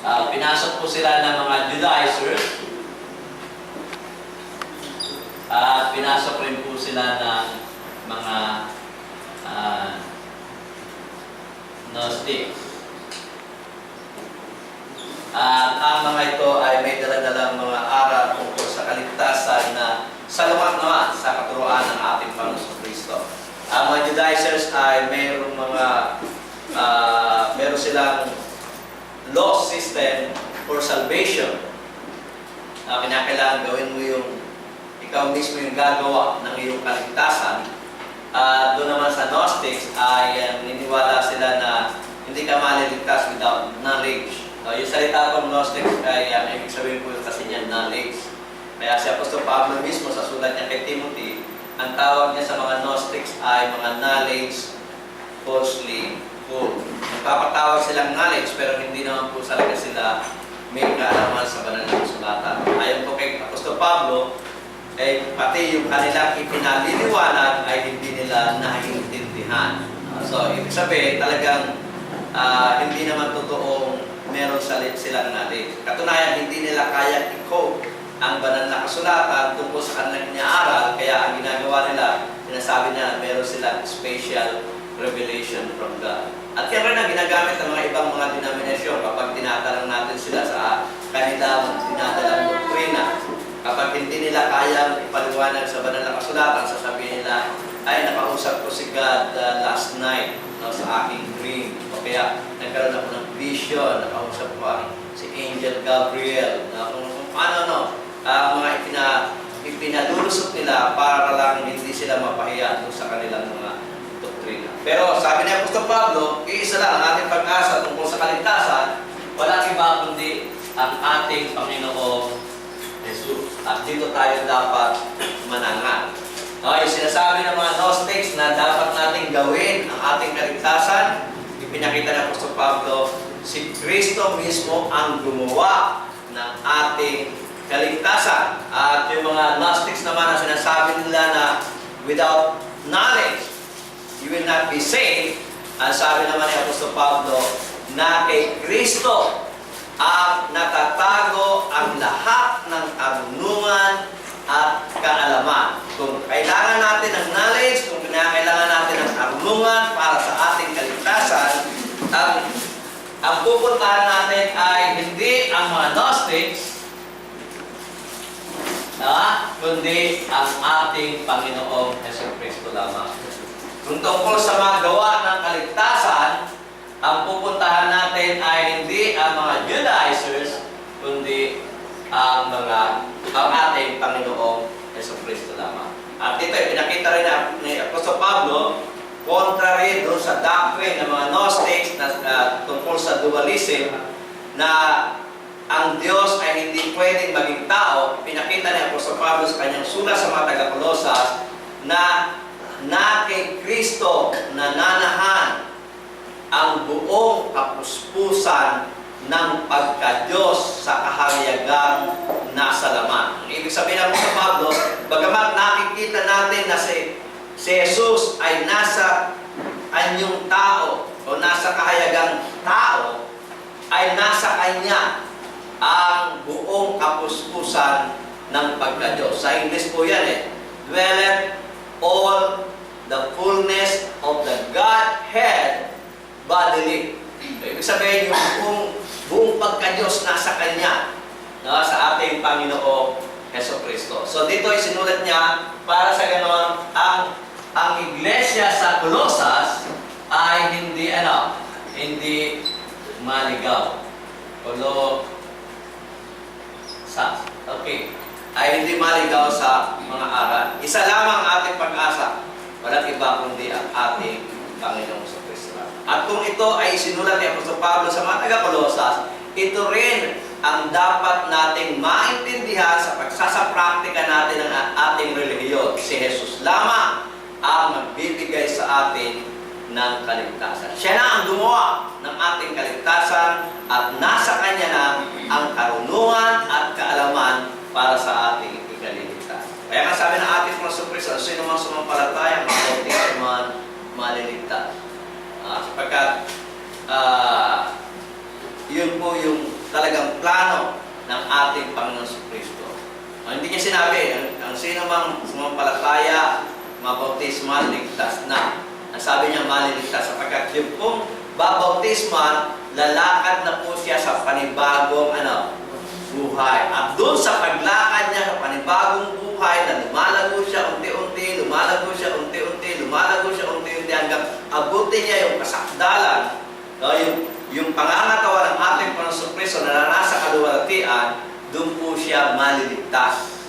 Pinasok po sila ng mga Judaizers at pinasok rin po sila ng mga Gnostics. At ang mga ito ay may daladalang mga aral tungkol sa kaligtasan na salungat naman sa katuruan ng ating Panginoon Kristo. Ang mga Judaizers ay mayroong meron silang law system for salvation. Kinakailangan gawin mo ikaw mismo yung gagawa ng iyong kaligtasan. Doon naman sa Gnostics ay niniwala sila na hindi ka maliligtas without knowledge. Yung salita ng Gnostics ay ibig sabihin po kasi niya knowledge. Kaya si Apostol Pablo mismo sa sulat niya kay Timothy, ang tawag niya sa mga Gnostics ay mga knowledge falsely full. Nagpapatawag silang knowledge pero hindi naman po talaga sila may kaalaman sa banal na kasulatan. Ayon po kay Apostol Pablo, pati yung kanilang ipinaliliwanag ay hindi nila naiintindihan. So, ibig sabihin talagang hindi naman totoong meron silang knowledge. Katunayan, hindi nila kaya i-code ang banal na kasulatan tungkol sa kanilang inaaral, kaya ang ginagawa nila, sinasabi na meron silang special revelation from God. At yan rin ang ginagamit ng mga ibang mga denominasyon kapag tinatanong natin sila sa kanilang dinadalang doktrina. Kapag hindi nila kayang ipaliwanag sa banal na kasulatan, sasabihin nila, ay nakausap ko si God last night sa aking dream. O kaya nagkaroon ako ng vision, nakausap ko si Angel Gabriel. Kung paano mga ipinalulusot nila para lang hindi sila mapahiya sa kanilang mga doktrina. Pero sabi ni Apostol Pablo, iisa lang ang ating pag-asa tungkol sa kaligtasan, walang iba kundi ang ating Panginoong Jesus. At dito tayo dapat manangal. Yung sinasabi ng mga Gnostics na dapat nating gawin ang ating kaligtasan, ipinakita ng Apostol Pablo, si Kristo mismo ang gumawa ng ating kaligtasan. At yung mga Gnostics naman na sinasabi nila na without knowledge, you will not be saved. Ang sabi naman ni Apostol Pablo, na kay Kristo ang natatago ang lahat ng karunungan at kaalaman. Kung kailangan natin ng knowledge, kung kailangan natin ng karunungan para sa ating kaligtasan, ang pupuntahan natin ay hindi ang mga Gnostics, kundi ang ating Panginoong Jesucristo lamang. Kung tungkol sa mga gawa ng kaligtasan, ang pupuntahan natin ay hindi ang mga Judaizers, kundi ang ating Panginoong Jesucristo lamang. At ito ay pinakita rin ni Apostol Pablo, contrary doon sa doctrine ng mga Gnostics na tungkol sa dualism, na ang Diyos ay hindi pwedeng maging tao. Pinakita ni Apostol Pablo sa kanyang sulat sa mga taga-Kolosas na kay Kristo nananahan ang buong kapuspusan ng pagka-Diyos sa kahariyagang nasa laman. Ang ibig sabihin ng Apostol Pablo, bagamat nakikita natin na si Jesus ay nasa anyong tao o nasa kahayagang tao, ay nasa Kanya ang buong kapuspusan ng pagka-Diyos. Sa English po yan dwelleth all the fullness of the Godhead bodily. Ibig sabihin yung buong pagka-Diyos nasa Kanya, sa ating Panginoong Jesucristo. So dito ay sinulat niya para sa ganon ang iglesia sa Colosas ay hindi maligaw. Ay hindi maligaw sa mga aral. Isa lamang ating pag-asa, walang iba kundi ang ating Panginoong Jesucristo. At kung ito ay sinulat ni Apostol Pablo sa mga taga-Colosas, ito rin ang dapat nating maintindihan sa pagsasapraktika natin ng ating relihiyon. Si Jesus lamang ang magbibigay sa atin ng kaligtasan. Siya na ang gumawa ng ating kaligtasan at nasa Kanya na ang karunungan at kaalaman para sa ating ikaliligtas. Kaya nga sabi ng ating mga Jesucristo, sino mang sumampalataya, magbautismo man, maliligtas. Sapagkat yun po yung talagang plano ng ating Panginoon Kristo. Hindi niya sinabi, ang sino mang sumampalataya, mabautismal, ligtas na. Ang sabi niya, maliligtas sapagkat yung pong babautismal, lalakad na po siya sa panibagong buhay. At doon sa paglakad niya sa panibagong buhay na lumalago siya unti-unti, lumalago siya unti-unti, lumalago siya unti-unti hanggang abutin niya yung kasakdalan, yung pangangatawan ng ating Panginoon Kristo na nasa kaluwalhatian, doon po siya maliligtas.